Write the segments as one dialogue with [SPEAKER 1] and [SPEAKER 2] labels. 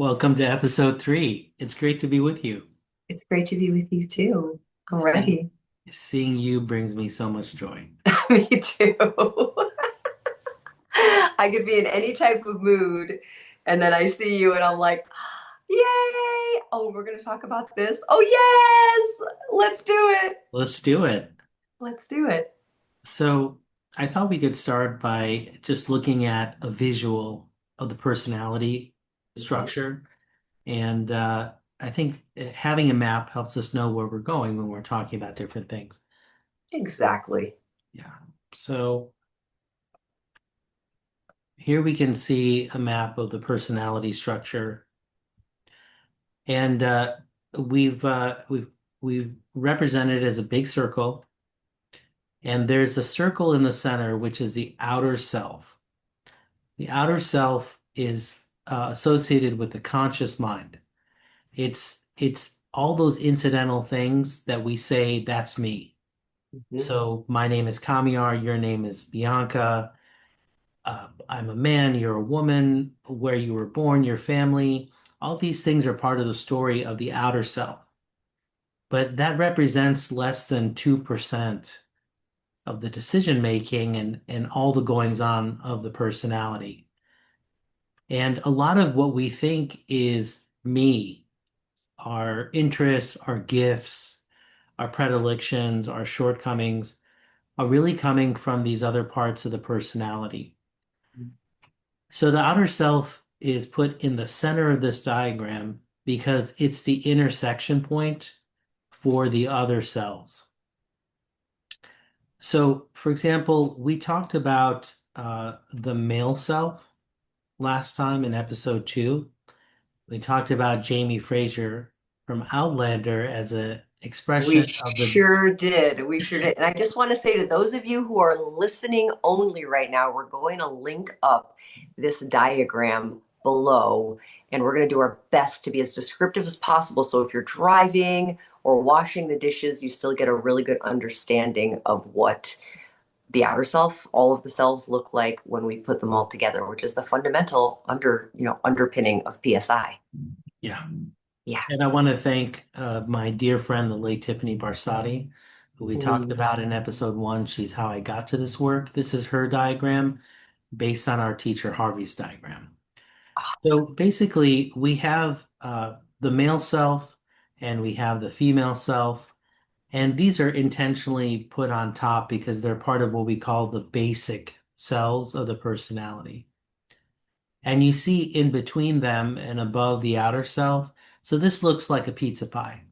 [SPEAKER 1] Welcome to episode 3. It's great to be with you.
[SPEAKER 2] It's great to be with you too. I'm
[SPEAKER 1] See,
[SPEAKER 2] ready.
[SPEAKER 1] seeing you brings me so much joy.
[SPEAKER 2] Me too. I could be in any type of mood, and then I see you, and I'm like, yay! Oh, we're going to talk about this. Oh, yes! Let's do it.
[SPEAKER 1] Let's do it.
[SPEAKER 2] Let's do it.
[SPEAKER 1] So, I thought we could start by just looking at a visual of the personality
[SPEAKER 2] Mhm.
[SPEAKER 1] structure. And I think having a map helps us know where we're going when we're talking about different things.
[SPEAKER 2] Exactly.
[SPEAKER 1] Yeah. So, here we can see a map of the personality structure. And we've represented it as a big circle. And there's a circle in the center, which is the outer self. The outer self is associated with the conscious mind. It's all those incidental things that we say, that's me.
[SPEAKER 2] Mhm.
[SPEAKER 1] So my name is Kamyar, your name is Bianca. I'm a man, you're a woman, where you were born, your family. All these things are part of the story of the outer self. But that represents less than 2% of the decision making and all the goings on of the personality. And a lot of what we think is me, our interests, our gifts, our predilections, our shortcomings, are really coming from these other parts of the personality. So the outer self is put in the center of this diagram because it's the intersection point for the other cells. So, for example, we talked about the male self last time in episode 2. We talked about Jamie Fraser from Outlander as an
[SPEAKER 2] We
[SPEAKER 1] expression of the.
[SPEAKER 2] sure did. We sure did. And I just want to say to those of you who are listening only right now, we're going to link up this diagram below, and we're going to do our best to be as descriptive as possible. So if you're driving or washing the dishes, you still get a really good understanding of what the outer self, all of the selves look like when we put them all together, which is the fundamental underpinning of PSI.
[SPEAKER 1] Yeah.
[SPEAKER 2] Yeah.
[SPEAKER 1] And I want to thank my dear friend, the late Tiffany Barsotti, who we talked
[SPEAKER 2] Mm.
[SPEAKER 1] about in episode 1. She's how I got to this work. This is her diagram based on our teacher Harvey's diagram.
[SPEAKER 2] Awesome.
[SPEAKER 1] So basically, we have the male self and we have the female self. And these are intentionally put on top because they're part of what we call the basic cells of the personality. And you see in between them and above the outer self. So this looks like a pizza pie.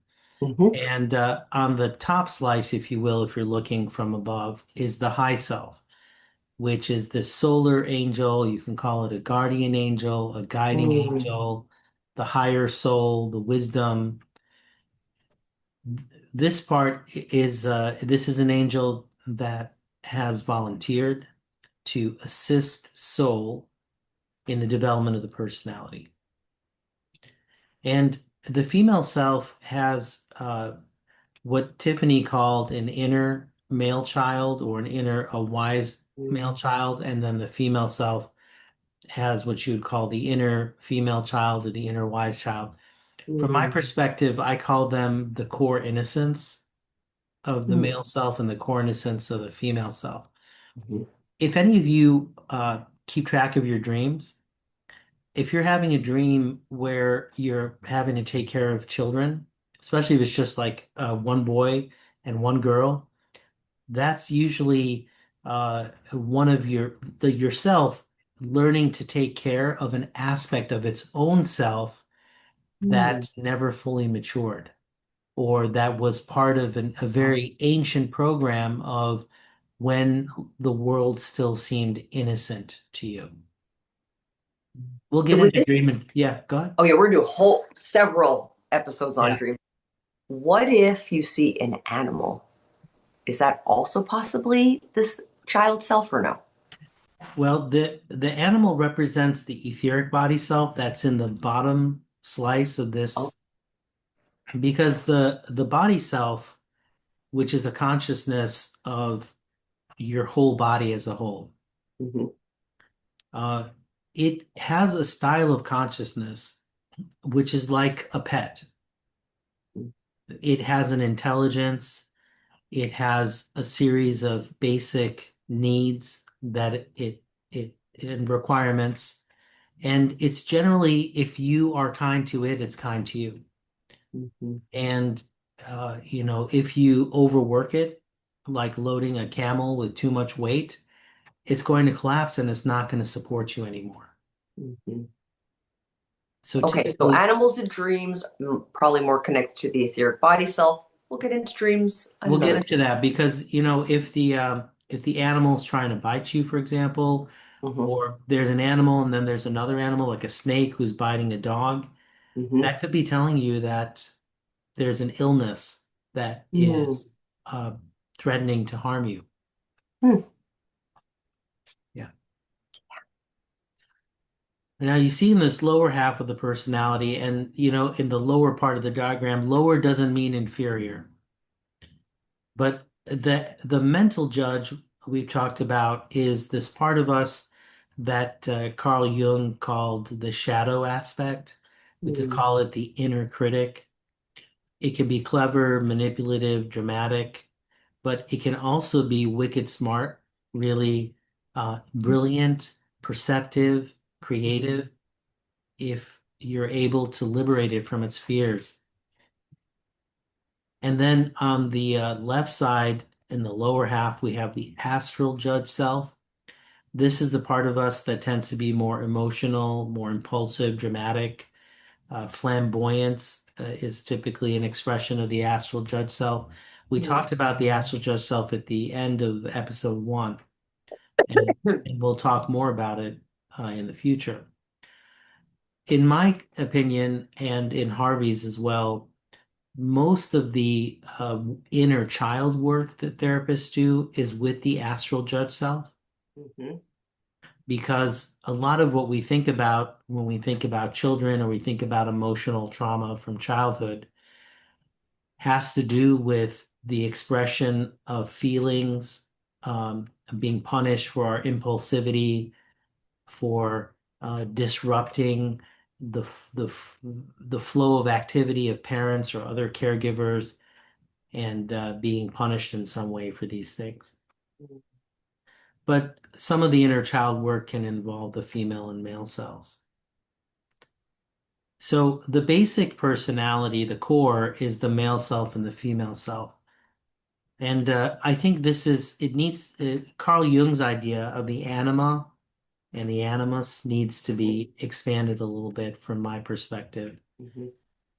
[SPEAKER 2] Mhm.
[SPEAKER 1] And on the top slice, if you will, if you're looking from above, is the high self, which is the solar angel. You can call it a guardian angel, a guiding
[SPEAKER 2] Mm.
[SPEAKER 1] angel, the higher soul, the wisdom. This part is this is an angel that has volunteered to assist soul in the development of the personality. And the female self has what Tiffany called an inner male child or an inner a wise male child, and then the female self has what you would call the inner female child or the inner wise child. From my
[SPEAKER 2] Mm.
[SPEAKER 1] perspective, I call them the core innocence of the
[SPEAKER 2] Mm.
[SPEAKER 1] male self and the core innocence of the female self.
[SPEAKER 2] Mhm.
[SPEAKER 1] If any of you keep track of your dreams, if you're having a dream where you're having to take care of children, especially if it's just like one boy and one girl, that's usually one of yourself learning to take care of an aspect of its own self
[SPEAKER 2] Mm.
[SPEAKER 1] that never fully matured, or that was part of a very ancient program of when the world still seemed innocent to you. We'll get
[SPEAKER 2] With
[SPEAKER 1] into
[SPEAKER 2] this,
[SPEAKER 1] dream and yeah, go ahead.
[SPEAKER 2] oh yeah, we're gonna do whole several episodes on
[SPEAKER 1] Yeah.
[SPEAKER 2] dream. What if you see an animal? Is that also possibly this child self or no?
[SPEAKER 1] Well, the animal represents the etheric body self that's in the bottom slice of
[SPEAKER 2] Oh.
[SPEAKER 1] this because the body self, which is a consciousness of your whole body as a whole,
[SPEAKER 2] Mhm.
[SPEAKER 1] uh, it has a style of consciousness which is like a pet. It has an intelligence. It has a series of basic needs that it and requirements. And it's generally, if you are kind to it, it's kind to you.
[SPEAKER 2] Mhm.
[SPEAKER 1] And if you overwork it, like loading a camel with too much weight, it's going to collapse and it's not going to support you anymore.
[SPEAKER 2] Mhm.
[SPEAKER 1] So
[SPEAKER 2] Okay, so
[SPEAKER 1] typically,
[SPEAKER 2] animals and dreams, probably more connected to the etheric body self. We'll get into dreams
[SPEAKER 1] we'll get
[SPEAKER 2] another
[SPEAKER 1] into
[SPEAKER 2] time.
[SPEAKER 1] that because, if the animal's trying to bite you, for example,
[SPEAKER 2] Hmm.
[SPEAKER 1] or there's an animal and then there's another animal like a snake who's biting a dog,
[SPEAKER 2] Hmm.
[SPEAKER 1] that could be telling you that there's an illness that
[SPEAKER 2] Hmm.
[SPEAKER 1] is threatening to harm you.
[SPEAKER 2] Hmm.
[SPEAKER 1] Yeah. Now you see in this lower half of the personality, and in the lower part of the diagram, lower doesn't mean inferior, but the mental judge we've talked about is this part of us that Carl Jung called the shadow aspect. We could
[SPEAKER 2] Hmm.
[SPEAKER 1] call it the inner critic. It can be clever, manipulative, dramatic, but it can also be wicked smart, really brilliant, perceptive,
[SPEAKER 2] Hmm.
[SPEAKER 1] creative, if you're able to liberate it from its fears. And then on the left side, in the lower half, we have the astral judge self. This is the part of us that tends to be more emotional, more impulsive, dramatic. Flamboyance is typically an expression of the astral judge self. We talked about the astral judge self at the end of episode 1, and, and we'll talk more about it in the future. In my opinion, and in Harvey's as well, most of the inner child work that therapists do is with the astral judge self,
[SPEAKER 2] Hmm.
[SPEAKER 1] because a lot of what we think about when we think about children or we think about emotional trauma from childhood has to do with the expression of feelings, being punished for our impulsivity, for disrupting the the the flow of activity of parents or other caregivers, and being punished in some way for these things. But some of the inner child work can involve the female and male selves. So the basic personality, the core, is the male self and the female self. And I think it needs Carl Jung's idea of the anima and the animus needs to be expanded a little bit from my perspective.
[SPEAKER 2] Hmm.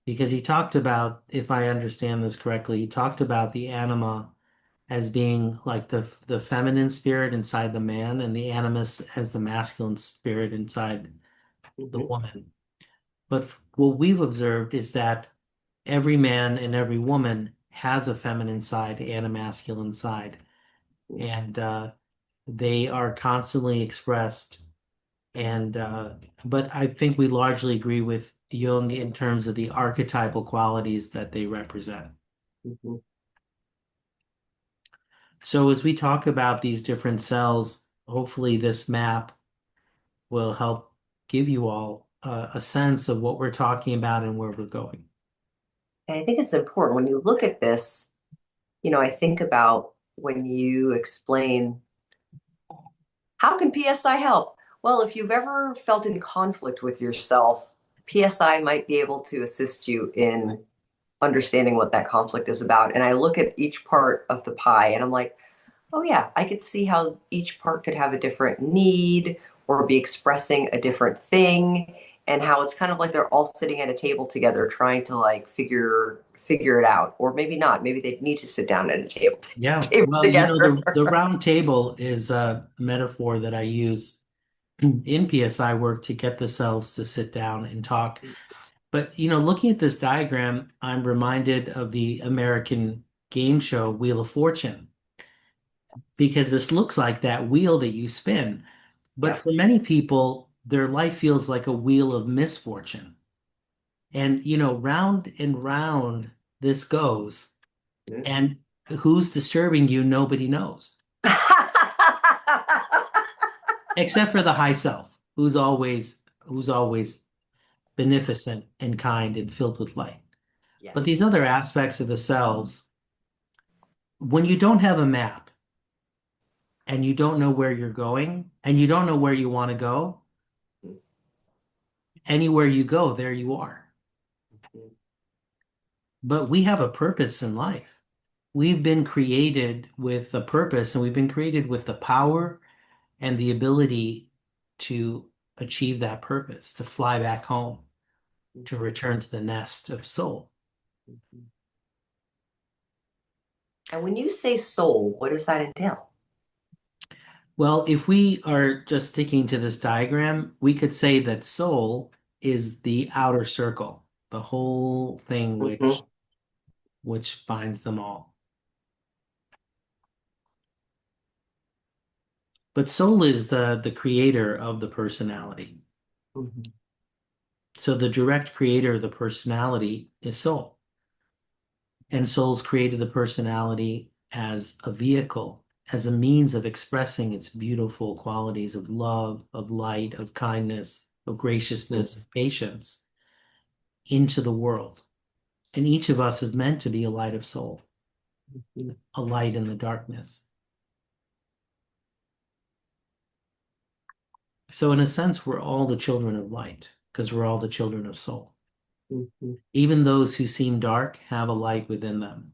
[SPEAKER 1] Because he talked about, if I understand this correctly, he talked about the anima as being like the feminine spirit inside the man, and the animus as the masculine spirit inside the
[SPEAKER 2] Hmm.
[SPEAKER 1] woman. But what we've observed is that every man and every woman has a feminine side and a masculine side, and they are constantly expressed. And but I think we largely agree with Jung in terms of the archetypal qualities that they represent.
[SPEAKER 2] Hmm.
[SPEAKER 1] So as we talk about these different cells, hopefully this map will help give you all a sense of what we're talking about and where we're going.
[SPEAKER 2] And I think it's important when you look at this, I think about when you explain how can PSI help? Well, if you've ever felt in conflict with yourself, PSI might be able to assist you in understanding what that conflict is about. And I look at each part of the pie and I'm like, oh, yeah, I could see how each part could have a different need or be expressing a different thing, and how it's kind of like they're all sitting at a table together trying to like figure it out. Or maybe not. Maybe they need to sit down at a table,
[SPEAKER 1] Yeah,
[SPEAKER 2] table
[SPEAKER 1] well,
[SPEAKER 2] together.
[SPEAKER 1] the round table is a metaphor that I use in PSI work to get the cells to sit down and talk. But looking at this diagram, I'm reminded of the American game show Wheel of Fortune, because this looks like that wheel that you spin. But
[SPEAKER 2] Yep.
[SPEAKER 1] for many people, their life feels like a wheel of misfortune. And round and round this goes. And who's disturbing you, nobody knows, except for the high self, who's always beneficent and kind and filled with light. But these
[SPEAKER 2] Yes.
[SPEAKER 1] other aspects of the selves, when you don't have a map and you don't know where you're going and you don't know where you want to go, anywhere you go, there you are. But we have a purpose in life. We've been created with a purpose and we've been created with the power and the ability to achieve that purpose, to fly back home, to return to the nest of soul.
[SPEAKER 2] And when you say soul, what does that entail?
[SPEAKER 1] Well, if we are just sticking to this diagram, we could say that soul is the outer circle, the whole thing
[SPEAKER 2] Mhm.
[SPEAKER 1] which binds them all. But soul is the creator of the personality.
[SPEAKER 2] Mhm.
[SPEAKER 1] So the direct creator of the personality is soul. And soul's created the personality as a vehicle, as a means of expressing its beautiful qualities of love, of light, of kindness, of graciousness, of patience into the world. And each of us is meant to be a light of soul, a light in the darkness. So, in a sense, we're all the children of light because we're all the children of soul.
[SPEAKER 2] Mhm.
[SPEAKER 1] Even those who seem dark have a light within them.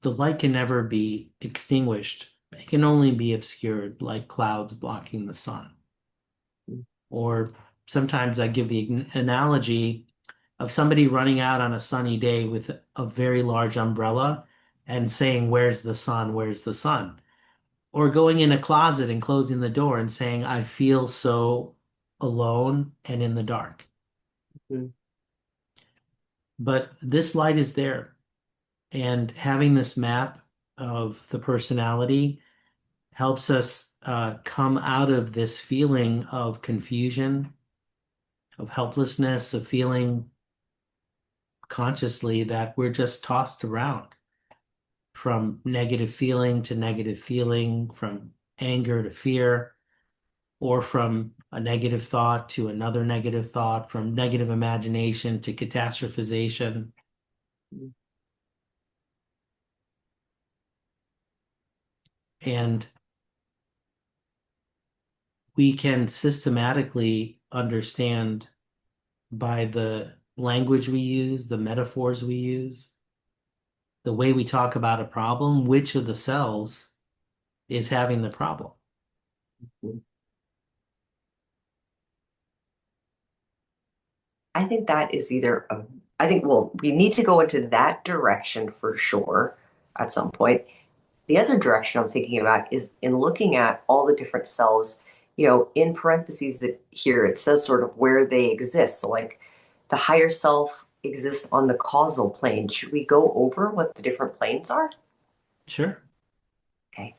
[SPEAKER 1] The light can never be extinguished, it can only be obscured like clouds blocking the sun. Or sometimes I give the analogy of somebody running out on a sunny day with a very large umbrella and saying, "Where's the sun? Where's the sun?" Or going in a closet and closing the door and saying, "I feel so alone and in the dark."
[SPEAKER 2] Mhm.
[SPEAKER 1] But this light is there. And having this map of the personality helps us come out of this feeling of confusion, of helplessness, of feeling consciously that we're just tossed around from negative feeling, from anger to fear, or from a negative thought to another negative thought, from negative imagination to catastrophization. And we can systematically understand by the language we use, the metaphors we use, the way we talk about a problem, which of the selves is having the problem.
[SPEAKER 2] I think that is I think, well, we need to go into that direction for sure at some point. The other direction I'm thinking about is in looking at all the different selves, in parentheses that here it says sort of where they exist. So, like the higher self exists on the causal plane. Should we go over what the different planes are?
[SPEAKER 1] Sure.
[SPEAKER 2] Okay.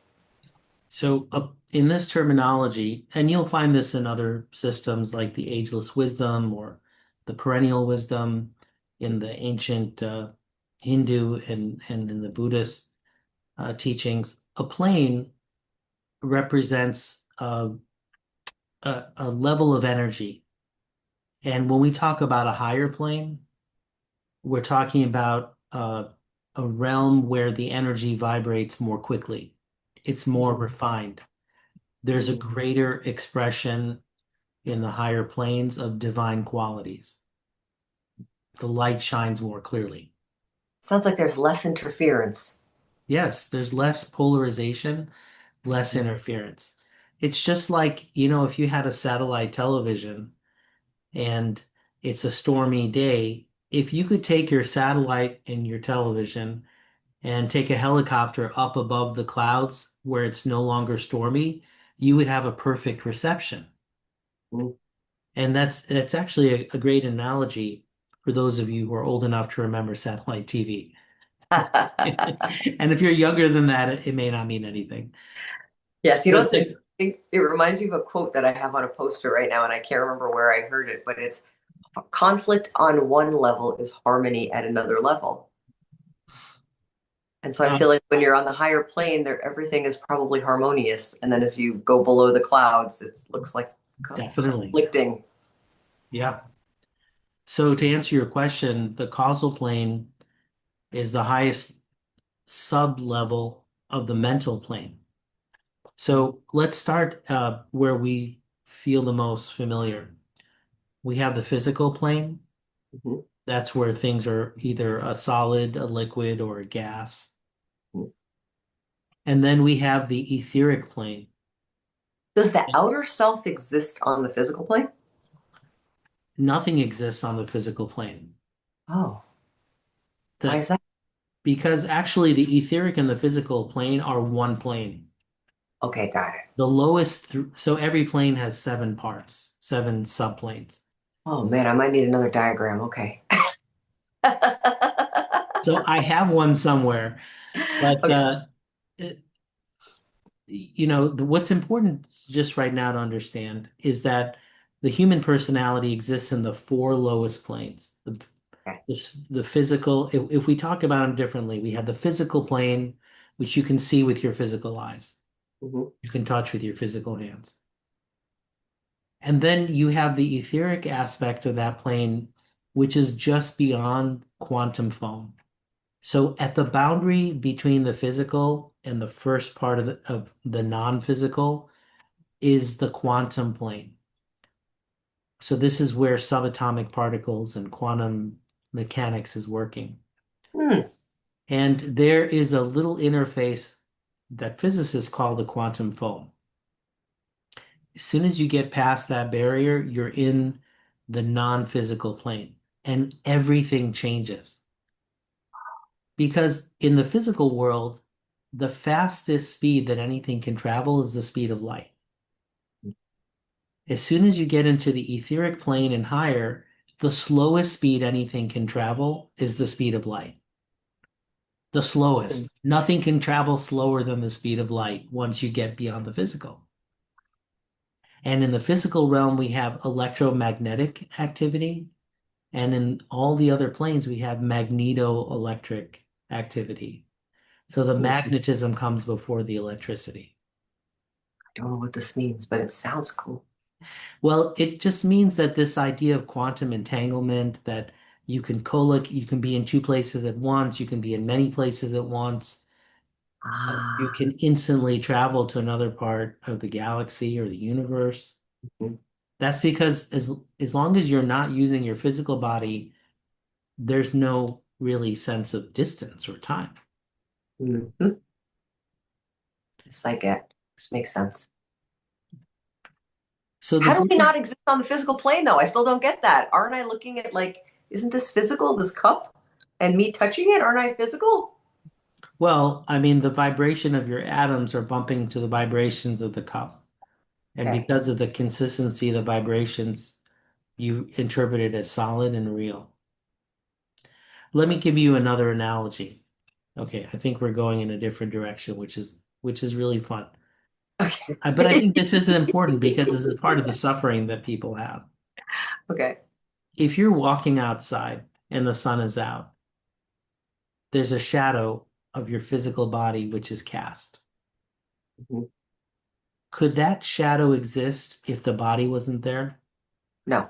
[SPEAKER 1] So, in this terminology, and you'll find this in other systems like the ageless wisdom or the perennial wisdom in the ancient Hindu and in the Buddhist teachings, a plane represents a level of energy. And when we talk about a higher plane, we're talking about a realm where the energy vibrates more quickly. It's more refined. There's a greater expression in the higher planes of divine qualities. The light shines more clearly.
[SPEAKER 2] Sounds like there's less interference.
[SPEAKER 1] Yes, there's less polarization, less interference. It's just like, if you had a satellite television and it's a stormy day, if you could take your satellite and your television and take a helicopter up above the clouds where it's no longer stormy, you would have a perfect reception. And that's actually a great analogy for those of you who are old enough to remember satellite TV. And if you're younger than that, it may not mean anything.
[SPEAKER 2] Yes,
[SPEAKER 1] But
[SPEAKER 2] it's interesting. It reminds me of a quote that I have on a poster right now, and I can't remember where I heard it, but it's conflict on one level is harmony at another level. And so I
[SPEAKER 1] uh,
[SPEAKER 2] feel like when you're on the higher plane, there everything is probably harmonious, and then as you go below the clouds, it looks like
[SPEAKER 1] definitely.
[SPEAKER 2] conflicting.
[SPEAKER 1] Yeah. So to answer your question, the causal plane is the highest sub-level of the mental plane. So let's start where we feel the most familiar. We have the physical plane.
[SPEAKER 2] Mhm.
[SPEAKER 1] That's where things are either a solid, a liquid, or a gas. And then we have the etheric plane.
[SPEAKER 2] Does the outer self exist on the physical plane?
[SPEAKER 1] Nothing exists on the physical plane.
[SPEAKER 2] Oh, why
[SPEAKER 1] The,
[SPEAKER 2] is that?
[SPEAKER 1] because actually the etheric and the physical plane are one plane.
[SPEAKER 2] Okay, got it.
[SPEAKER 1] The lowest, so every plane has seven parts, seven subplanes.
[SPEAKER 2] Oh man, I might need another diagram. Okay.
[SPEAKER 1] So I have one somewhere, but
[SPEAKER 2] Okay.
[SPEAKER 1] it- what's important just right now to understand is that the human personality exists in the four lowest planes.
[SPEAKER 2] Okay.
[SPEAKER 1] The physical, if we talk about them differently, we have the physical plane, which you can see with your physical eyes.
[SPEAKER 2] Mhm.
[SPEAKER 1] You can touch with your physical hands. And then you have the etheric aspect of that plane, which is just beyond quantum foam. So at the boundary between the physical and the first part of the non-physical is the quantum plane. So this is where subatomic particles and quantum mechanics is working.
[SPEAKER 2] Hmm.
[SPEAKER 1] And there is a little interface that physicists call the quantum foam. As soon as you get past that barrier, you're in the non-physical plane and everything changes. Because in the physical world, the fastest speed that anything can travel is the speed of light. As soon as you get into the etheric plane and higher, the slowest speed anything can travel is the speed of light. The slowest. Nothing can travel slower than the speed of light once you get beyond the physical. And in the physical realm, we have electromagnetic activity. And in all the other planes, we have magneto-electric activity. So the
[SPEAKER 2] I
[SPEAKER 1] magnetism comes before the electricity.
[SPEAKER 2] don't know what this means, but it sounds cool.
[SPEAKER 1] Well, it just means that this idea of quantum entanglement, that you can be in two places at once, you can be in many places at once, you
[SPEAKER 2] Ah.
[SPEAKER 1] can instantly travel to another part of the galaxy or the universe.
[SPEAKER 2] Mhm.
[SPEAKER 1] That's because as long as you're not using your physical body, there's no really sense of distance or time.
[SPEAKER 2] Mhm. Yes, I get. This makes sense.
[SPEAKER 1] So the
[SPEAKER 2] How do we
[SPEAKER 1] different,
[SPEAKER 2] not exist on the physical plane, though? I still don't get that. Aren't I looking at like, isn't this physical, this cup? And me touching it, aren't I physical?
[SPEAKER 1] well, I mean, the vibration of your atoms are bumping into the vibrations of the cup. And
[SPEAKER 2] Okay.
[SPEAKER 1] because of the consistency of the vibrations, you interpret it as solid and real. Let me give you another analogy. Okay, I think we're going in a different direction, which is really fun. But I think this is important because this is part of the suffering that people have.
[SPEAKER 2] Okay.
[SPEAKER 1] If you're walking outside and the sun is out, there's a shadow of your physical body which is cast.
[SPEAKER 2] Mhm.
[SPEAKER 1] Could that shadow exist if the body wasn't there?
[SPEAKER 2] No,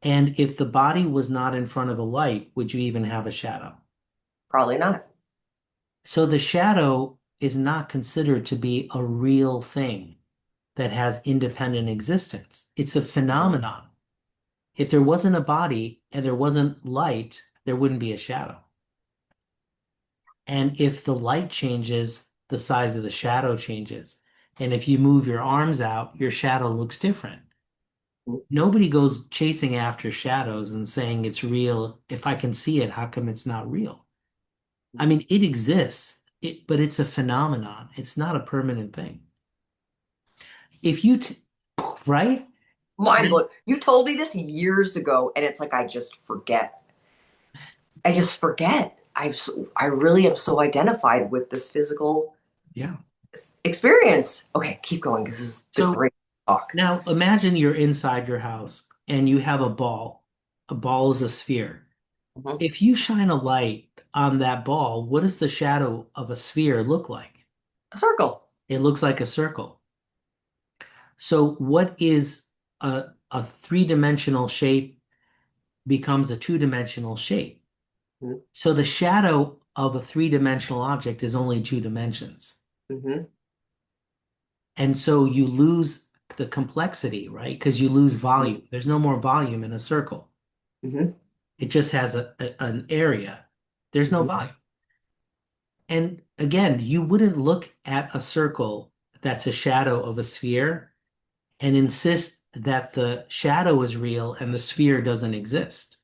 [SPEAKER 1] And if the body was not in front of a light, would you even have a shadow?
[SPEAKER 2] probably not.
[SPEAKER 1] So the shadow is not considered to be a real thing that has independent existence. It's a phenomenon. If there wasn't a body and there wasn't light, there wouldn't be a shadow. And if the light changes, the size of the shadow changes. And if you move your arms out, your shadow looks different. Nobody goes chasing after shadows and saying it's real. If I can see it, how come it's not real? I mean, it exists, but it's a phenomenon. It's not a permanent thing. If you, right?
[SPEAKER 2] Mind blowing. You told me this years ago, and it's like I just forget. I just forget. I really am so identified with this physical
[SPEAKER 1] Yeah.
[SPEAKER 2] experience. Okay, keep going. This is the
[SPEAKER 1] So
[SPEAKER 2] great talk.
[SPEAKER 1] now imagine you're inside your house and you have a ball. A ball is a sphere.
[SPEAKER 2] Mhm.
[SPEAKER 1] If you shine a light on that ball, what does the shadow of a sphere look like?
[SPEAKER 2] A circle.
[SPEAKER 1] It looks like a circle. So what is a a three-dimensional shape becomes a two-dimensional shape. So the shadow of a three-dimensional object is only two dimensions.
[SPEAKER 2] Mm-hmm.
[SPEAKER 1] And so you lose the complexity, right? Because you lose volume. There's no more volume in a circle.
[SPEAKER 2] Mm-hmm.
[SPEAKER 1] It just has an area. There's no
[SPEAKER 2] Mm-hmm.
[SPEAKER 1] volume. And again, you wouldn't look at a circle that's a shadow of a sphere and insist that the shadow is real and the sphere doesn't exist.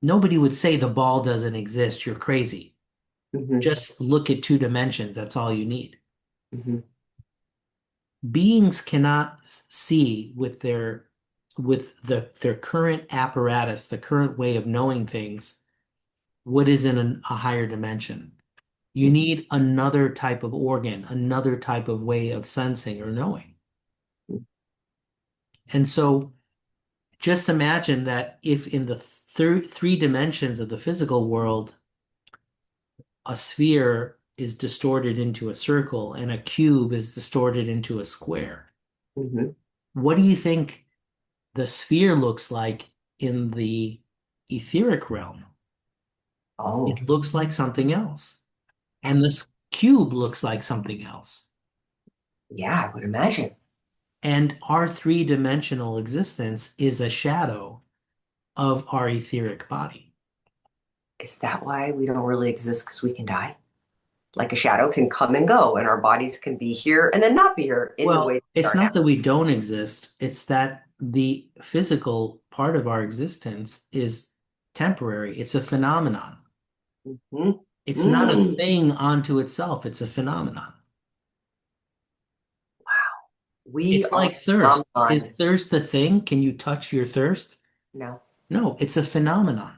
[SPEAKER 1] Nobody would say the ball doesn't exist. You're crazy.
[SPEAKER 2] Mm-hmm.
[SPEAKER 1] Just look at two dimensions. That's all you need.
[SPEAKER 2] Mm-hmm.
[SPEAKER 1] Beings cannot see with their current apparatus, the current way of knowing things, what is in a higher dimension. You need another type of organ, another type of way of sensing or knowing. And so just imagine that if in the three dimensions of the physical world, a sphere is distorted into a circle and a cube is distorted into a square,
[SPEAKER 2] Mm-hmm.
[SPEAKER 1] what do you think the sphere looks like in the etheric realm?
[SPEAKER 2] Oh,
[SPEAKER 1] It looks like something else. And
[SPEAKER 2] abs-
[SPEAKER 1] this cube looks like something else.
[SPEAKER 2] yeah, I would imagine.
[SPEAKER 1] And our three-dimensional existence is a shadow of our etheric body.
[SPEAKER 2] Is that why we don't really exist? Because we can die? Like a shadow can come and go, and our bodies can be here and then not be here in the way
[SPEAKER 1] Well,
[SPEAKER 2] they
[SPEAKER 1] it's
[SPEAKER 2] are now.
[SPEAKER 1] not that we don't exist, it's that the physical part of our existence is temporary. It's a phenomenon.
[SPEAKER 2] Mm-hmm.
[SPEAKER 1] It's not a
[SPEAKER 2] Mm.
[SPEAKER 1] thing unto itself, it's a phenomenon.
[SPEAKER 2] We
[SPEAKER 1] It's
[SPEAKER 2] are
[SPEAKER 1] like thirst. Is
[SPEAKER 2] phenomenon.
[SPEAKER 1] thirst the thing? Can you touch your thirst?
[SPEAKER 2] No.
[SPEAKER 1] No, it's a phenomenon.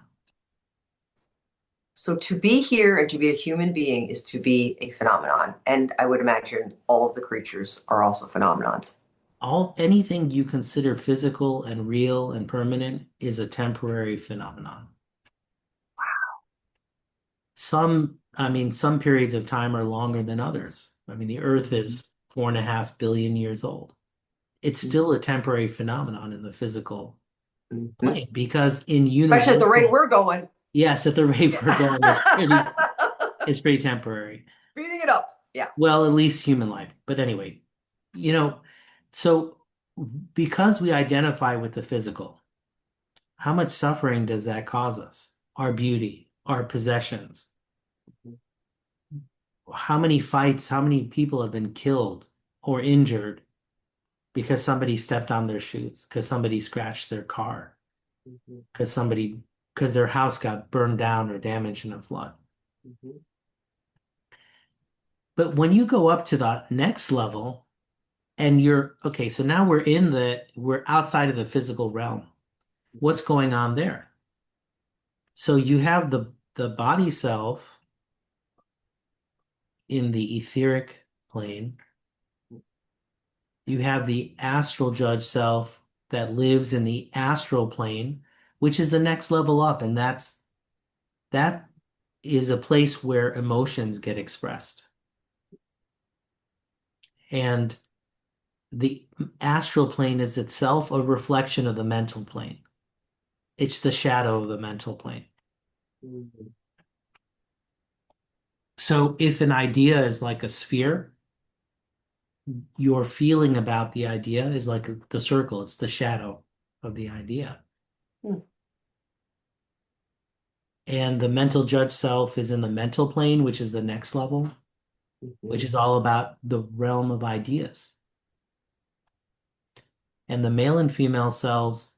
[SPEAKER 2] So to be here and to be a human being is to be a phenomenon. And I would imagine all of the creatures are also phenomenons.
[SPEAKER 1] Anything you consider physical and real and permanent is a temporary phenomenon. Some periods of time are longer than others. I mean, the Earth is 4.5 billion years old. It's still a temporary phenomenon in the physical
[SPEAKER 2] Mm-hmm.
[SPEAKER 1] plane because in
[SPEAKER 2] Especially at the rate
[SPEAKER 1] universal,
[SPEAKER 2] we're going.
[SPEAKER 1] yes, at the rate we're going,
[SPEAKER 2] Yeah.
[SPEAKER 1] it's pretty temporary.
[SPEAKER 2] Speeding it up. Yeah.
[SPEAKER 1] Well, at least human life. But anyway, you know, so because we identify with the physical, how much suffering does that cause us? Our beauty, our possessions. How many fights, how many people have been killed or injured because somebody stepped on their shoes, because somebody scratched their car,
[SPEAKER 2] Mm-hmm.
[SPEAKER 1] because their house got burned down or damaged in a flood.
[SPEAKER 2] Mm-hmm.
[SPEAKER 1] But when you go up to the next level and you're okay, so now we're outside of the physical realm. What's going on there? So you have the body self in the etheric plane. You have the astral judge self that lives in the astral plane, which is the next level up, and that is a place where emotions get expressed. And the astral plane is itself a reflection of the mental plane. It's the shadow of the mental plane.
[SPEAKER 2] Mm-hmm.
[SPEAKER 1] So if an idea is like a sphere, your feeling about the idea is like the circle, it's the shadow of the idea. And the mental judge self is in the mental plane, which is the next level, which
[SPEAKER 2] Mm-hmm.
[SPEAKER 1] is all about the realm of ideas. And the male and female selves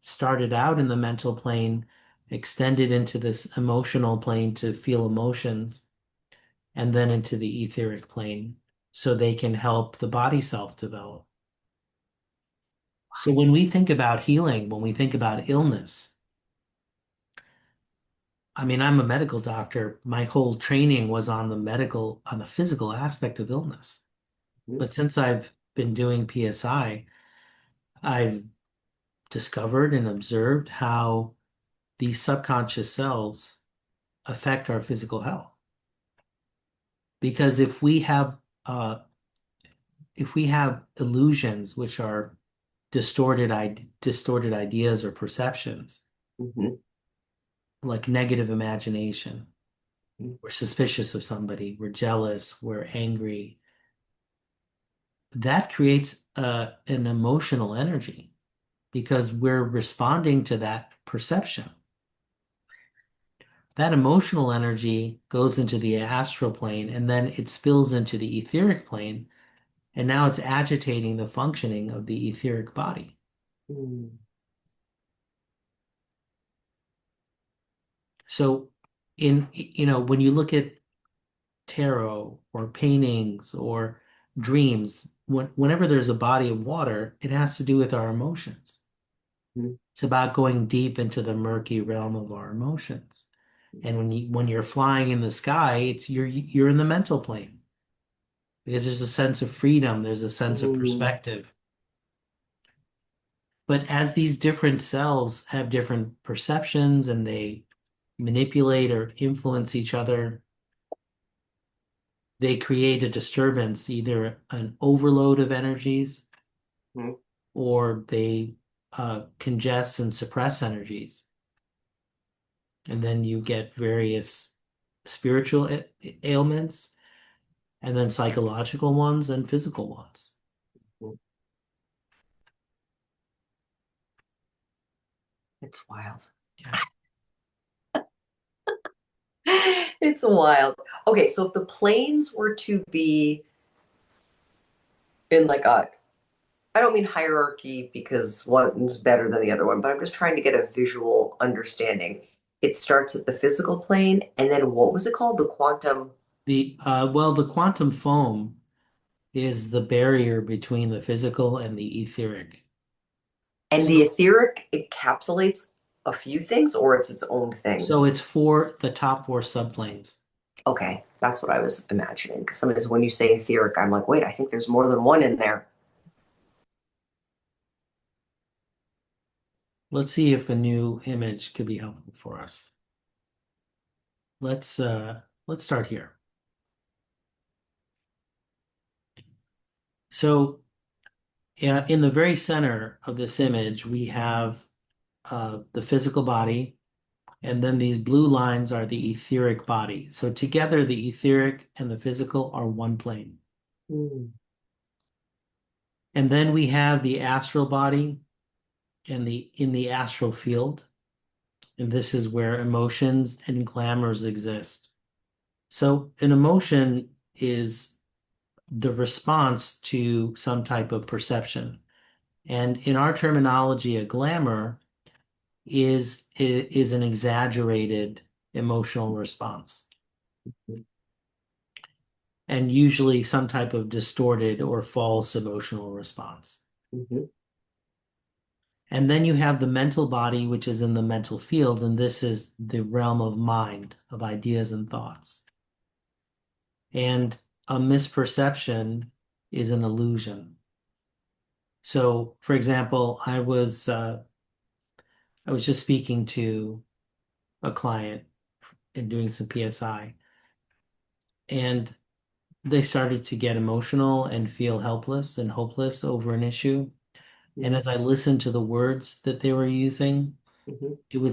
[SPEAKER 1] started out in the mental plane, extended into this emotional plane to feel emotions, and then into the etheric plane so they can help the body self develop. So when we think about healing, when we think about illness, I mean, I'm a medical doctor. My whole training was on on the physical aspect of illness. But since I've been doing PSI, I've discovered and observed how these subconscious selves affect our physical health. Because if we have illusions, which are distorted ideas or perceptions,
[SPEAKER 2] Hmm.
[SPEAKER 1] like negative imagination.
[SPEAKER 2] Hmm.
[SPEAKER 1] We're suspicious of somebody, we're jealous, we're angry. That creates an emotional energy because we're responding to that perception. That emotional energy goes into the astral plane and then it spills into the etheric plane, and now it's agitating the functioning of the etheric body.
[SPEAKER 2] Hmm.
[SPEAKER 1] So, when you look at tarot or paintings or dreams, whenever there's a body of water, it has to do with our emotions.
[SPEAKER 2] Hmm.
[SPEAKER 1] It's about going deep into the murky realm of our emotions. And when you're flying in the sky, you're in the mental plane because there's a sense of freedom, there's a sense of
[SPEAKER 2] Hmm.
[SPEAKER 1] perspective. But as these different selves have different perceptions and they manipulate or influence each other, they create a disturbance, either an overload of energies
[SPEAKER 2] Hmm.
[SPEAKER 1] or they congest and suppress energies. And then you get various spiritual ailments, and then psychological ones and physical ones.
[SPEAKER 2] It's wild.
[SPEAKER 1] Yeah.
[SPEAKER 2] It's wild. Okay, so if the planes were to be in like a, I don't mean hierarchy because one's better than the other one, but I'm just trying to get a visual understanding. It starts at the physical plane, and then what was it called? The quantum.
[SPEAKER 1] The quantum foam is the barrier between the physical and the etheric.
[SPEAKER 2] And the
[SPEAKER 1] So,
[SPEAKER 2] etheric encapsulates a few things, or it's its own thing.
[SPEAKER 1] so it's for the top four subplanes.
[SPEAKER 2] Okay, that's what I was imagining. Because sometimes when you say etheric, I'm like, wait, I think there's more than one in there.
[SPEAKER 1] Let's see if a new image could be helpful for us. Let's start here. So, in the very center of this image, we have the physical body, and then these blue lines are the etheric body. So together, the etheric and the physical are one plane.
[SPEAKER 2] Mm.
[SPEAKER 1] And then we have the astral body and the in the astral field. And this is where emotions and glamours exist. So an emotion is the response to some type of perception. And in our terminology, a glamour is an exaggerated emotional response, and usually some type of distorted or false emotional response.
[SPEAKER 2] Mm-hmm.
[SPEAKER 1] And then you have the mental body, which is in the mental field, and this is the realm of mind, of ideas and thoughts. And a misperception is an illusion. So, for example, I was just speaking to a client and doing some PSI, and they started to get emotional and feel helpless and hopeless over an issue. And as I listened to the words that they were using,
[SPEAKER 2] Mm-hmm.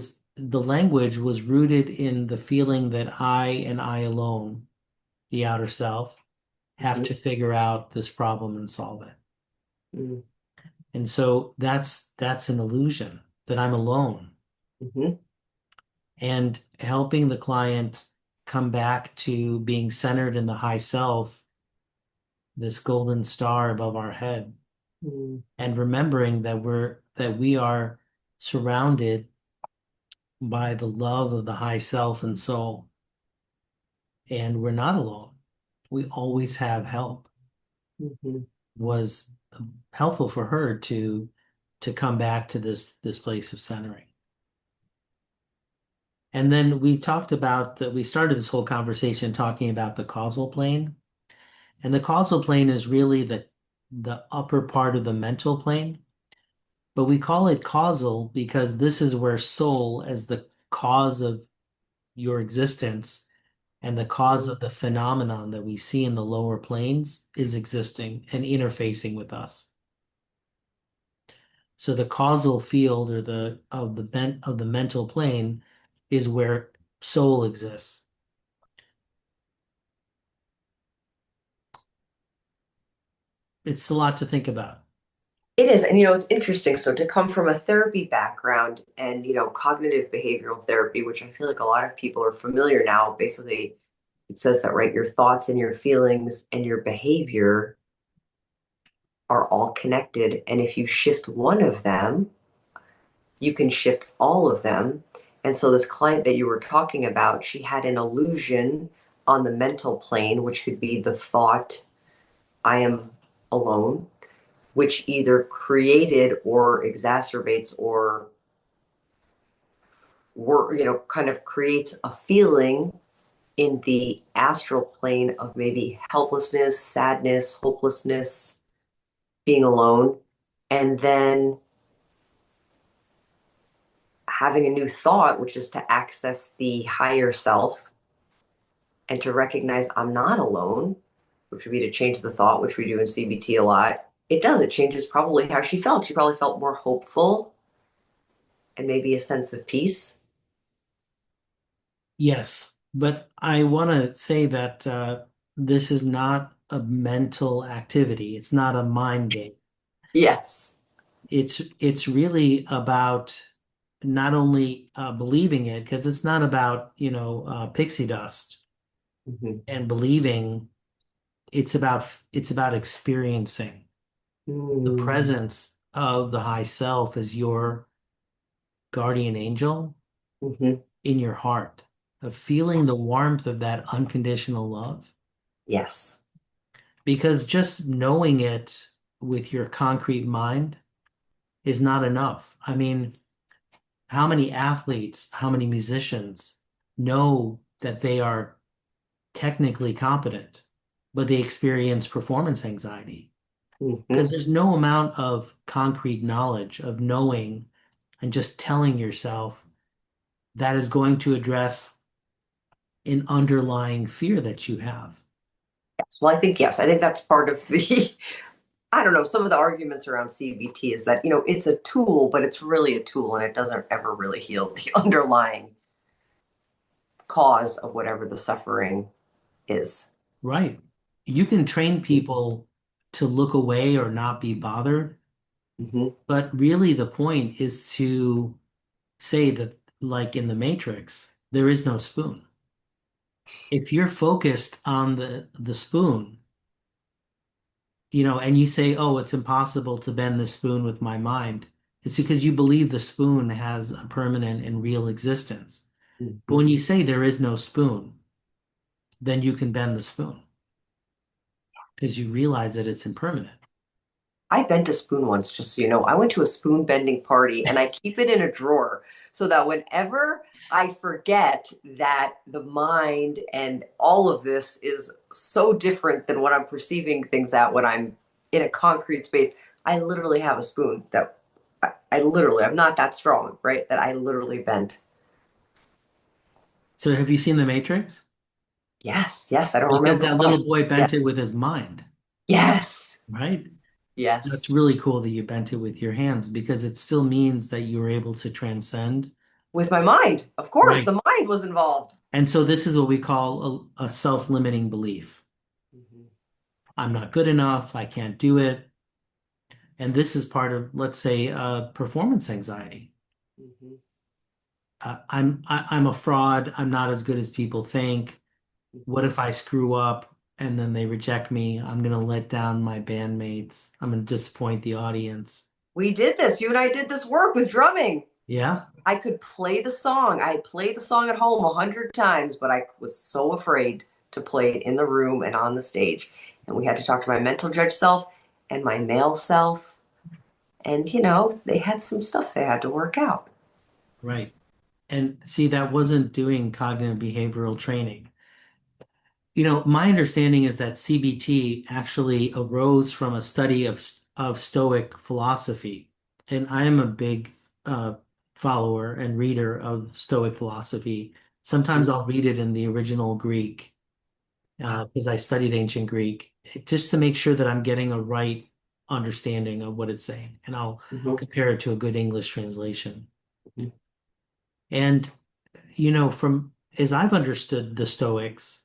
[SPEAKER 1] the language was rooted in the feeling that I and I alone, the outer self, have
[SPEAKER 2] Mm-hmm.
[SPEAKER 1] to figure out this problem and solve it.
[SPEAKER 2] Mm-hmm.
[SPEAKER 1] And so that's an illusion that I'm alone.
[SPEAKER 2] Mm-hmm.
[SPEAKER 1] And helping the client come back to being centered in the high self, this golden star above our head,
[SPEAKER 2] Mm-hmm.
[SPEAKER 1] and remembering that we are surrounded by the love of the high self and soul, and we're not alone. We always have help.
[SPEAKER 2] Mm-hmm.
[SPEAKER 1] Was helpful for her to come back to this place of centering. And then we talked about that we started this whole conversation talking about the causal plane. And the causal plane is really the upper part of the mental plane. But we call it causal because this is where soul, as the cause of your existence and the cause of the phenomenon that we see in the lower planes, is existing and interfacing with us. So the causal field or the mental plane is where soul exists. It's a lot to think about.
[SPEAKER 2] It is. And, it's interesting. So to come from a therapy background and, cognitive behavioral therapy, which I feel like a lot of people are familiar now, basically it says that, right, your thoughts and your feelings and your behavior are all connected. And if you shift one of them, you can shift all of them. And so this client that you were talking about, she had an illusion on the mental plane, which could be the thought, I am alone, which either created or exacerbates or kind of creates a feeling in the astral plane of maybe helplessness, sadness, hopelessness, being alone, and then having a new thought, which is to access the higher self and to recognize I'm not alone, which would be to change the thought, which we do in CBT a lot. It does. It changes probably how she felt. She probably felt more hopeful and maybe a sense of peace.
[SPEAKER 1] Yes, but I want to say that this is not a mental activity. It's not a mind game.
[SPEAKER 2] Yes.
[SPEAKER 1] It's really about not only believing it, because it's not about, pixie dust
[SPEAKER 2] Mm-hmm.
[SPEAKER 1] and believing. It's about experiencing the
[SPEAKER 2] Mm-hmm.
[SPEAKER 1] presence of the high self as your guardian angel
[SPEAKER 2] Mm-hmm.
[SPEAKER 1] in your heart, of feeling the warmth of that unconditional love.
[SPEAKER 2] Yes.
[SPEAKER 1] Because just knowing it with your concrete mind is not enough. I mean, how many athletes, how many musicians know that they are technically competent, but they experience performance anxiety? Because
[SPEAKER 2] Mm-hmm.
[SPEAKER 1] there's no amount of concrete knowledge of knowing and just telling yourself that is going to address an underlying fear that you have.
[SPEAKER 2] Yes. Well, I think, yes, I think that's part of the, I don't know, some of the arguments around CBT is that, it's a tool, but it's really a tool and it doesn't ever really heal the underlying cause of whatever the suffering is.
[SPEAKER 1] Right. You can train people to look away or not be bothered,
[SPEAKER 2] Mm-hmm.
[SPEAKER 1] but really the point is to say that, like in the Matrix, there is no spoon. If you're focused on the spoon, and you say, "Oh, it's impossible to bend the spoon with my mind," it's because you believe the spoon has a permanent and real existence. But
[SPEAKER 2] Mm-hmm.
[SPEAKER 1] when you say there is no spoon, then you can bend the spoon because you realize that it's impermanent.
[SPEAKER 2] I bent a spoon once, just so you know. I went to a spoon bending party and I keep it in a drawer so that whenever I forget that the mind and all of this is so different than what I'm perceiving things at when I'm in a concrete space, I literally have a spoon that I literally, I'm not that strong, right? That I literally bent.
[SPEAKER 1] So have you seen The Matrix?
[SPEAKER 2] Yes, yes, I don't
[SPEAKER 1] Because
[SPEAKER 2] remember
[SPEAKER 1] that
[SPEAKER 2] why.
[SPEAKER 1] little boy
[SPEAKER 2] Yeah.
[SPEAKER 1] bent it with his mind,
[SPEAKER 2] Yes,
[SPEAKER 1] right?
[SPEAKER 2] yes.
[SPEAKER 1] That's really cool that you bent it with your hands because it still means that you were able to transcend.
[SPEAKER 2] With my mind. Of course,
[SPEAKER 1] Right.
[SPEAKER 2] the mind was involved.
[SPEAKER 1] And so this is what we call a self-limiting belief.
[SPEAKER 2] Mhm,
[SPEAKER 1] I'm not good enough. I can't do it. And this is part of, let's say, performance anxiety.
[SPEAKER 2] mhm,
[SPEAKER 1] I'm a fraud. I'm not as good as people think. What
[SPEAKER 2] mhm.
[SPEAKER 1] if I screw up and then they reject me? I'm gonna let down my bandmates. I'm gonna disappoint the audience.
[SPEAKER 2] We did this. You and I did this work with drumming.
[SPEAKER 1] Yeah,
[SPEAKER 2] I could play the song. I played the song at home 100 times, but I was so afraid to play it in the room and on the stage. And we had to talk to my mental judge self and my male self. And, they had some stuff they had to work out.
[SPEAKER 1] right. And see, that wasn't doing cognitive behavioral training. My understanding is that CBT actually arose from a study of Stoic philosophy, and I am a big uh, follower and reader of Stoic philosophy. Sometimes I'll read it in the original Greek because I studied ancient Greek, just to make sure that I'm getting a right. understanding of what it's saying, and I'll
[SPEAKER 2] Mhm.
[SPEAKER 1] compare it to a good English translation.
[SPEAKER 2] Mhm.
[SPEAKER 1] And, from as I've understood the Stoics,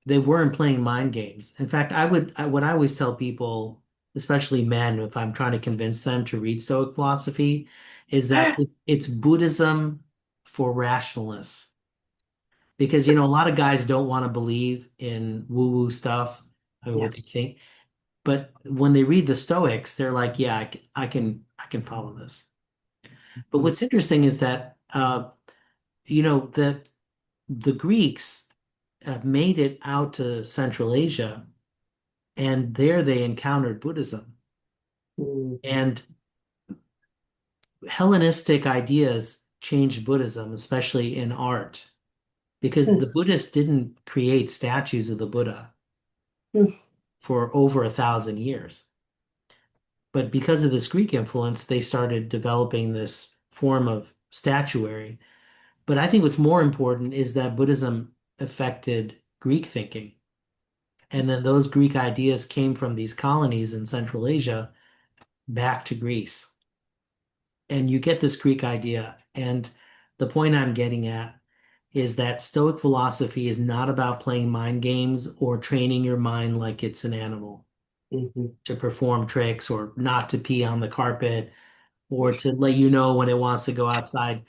[SPEAKER 1] they weren't playing mind games. In fact, what I always tell people, especially men, if I'm trying to convince them to read Stoic philosophy, is that it's Buddhism for rationalists. Because, a lot of guys don't want to believe in woo-woo stuff. I mean,
[SPEAKER 2] Yeah.
[SPEAKER 1] what they think. But when they read the Stoics, they're like, yeah, I can follow this. But
[SPEAKER 2] Mhm.
[SPEAKER 1] what's interesting is that, the Greeks made it out to Central Asia, and there they encountered Buddhism.
[SPEAKER 2] Mhm.
[SPEAKER 1] And Hellenistic ideas changed Buddhism, especially in art, because the Buddhists didn't create statues of the Buddha
[SPEAKER 2] Mhm.
[SPEAKER 1] for over 1,000 years. But because of this Greek influence, they started developing this form of statuary. But I think what's more important is that Buddhism affected Greek thinking. And then those Greek ideas came from these colonies in Central Asia back to Greece. And you get this Greek idea. And the point I'm getting at is that Stoic philosophy is not about playing mind games or training your mind like it's an animal
[SPEAKER 2] Mhm.
[SPEAKER 1] to perform tricks or not to pee on the carpet or to let you know when it wants to go outside.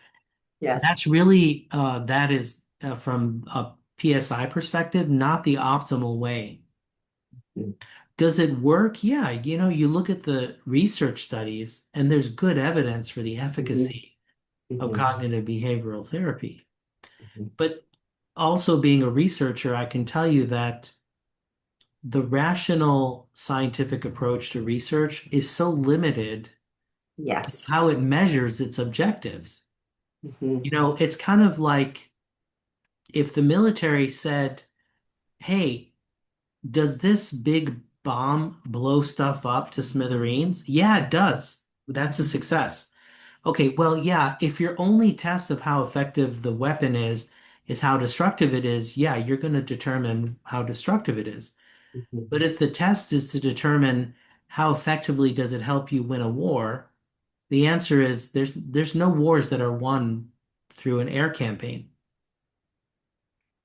[SPEAKER 2] Yes.
[SPEAKER 1] That is from a PSI perspective, not the optimal way.
[SPEAKER 2] Mhm.
[SPEAKER 1] Does it work? Yeah, you look at the research studies and there's good evidence for the
[SPEAKER 2] Mhm.
[SPEAKER 1] efficacy of
[SPEAKER 2] Mhm.
[SPEAKER 1] cognitive behavioral therapy.
[SPEAKER 2] Mhm.
[SPEAKER 1] But also being a researcher, I can tell you that the rational scientific approach to research is so limited in
[SPEAKER 2] Yes.
[SPEAKER 1] how it measures its objectives.
[SPEAKER 2] Mhm.
[SPEAKER 1] It's kind of like if the military said, hey, does this big bomb blow stuff up to smithereens? Yeah, it does. That's a success. Okay, well, yeah, if your only test of how effective the weapon is how destructive it is, yeah, you're going to determine how destructive it is.
[SPEAKER 2] Mhm.
[SPEAKER 1] But if the test is to determine how effectively does it help you win a war, the answer is there's no wars that are won through an air campaign.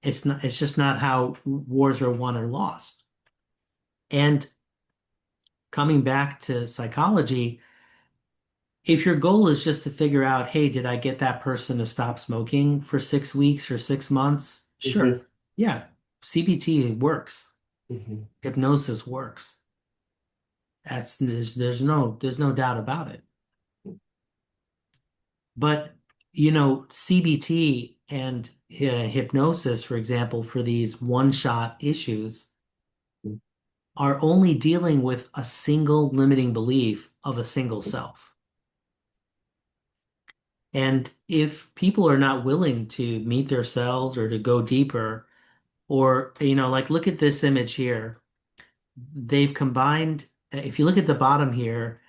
[SPEAKER 1] It's just not how wars are won or lost. And coming back to psychology, if your goal is just to figure out, hey, did I get that person to stop smoking for 6 weeks or 6 months? Sure.
[SPEAKER 2] Mhm.
[SPEAKER 1] Yeah, CBT works.
[SPEAKER 2] Mhm.
[SPEAKER 1] Hypnosis works. There's no doubt about it. But CBT and hypnosis, for example, for these one-shot issues, are only dealing with a single limiting belief of a single self. And if people are not willing to meet their selves or to go deeper, or, like look at this image here. They've combined, if you look at the bottom here,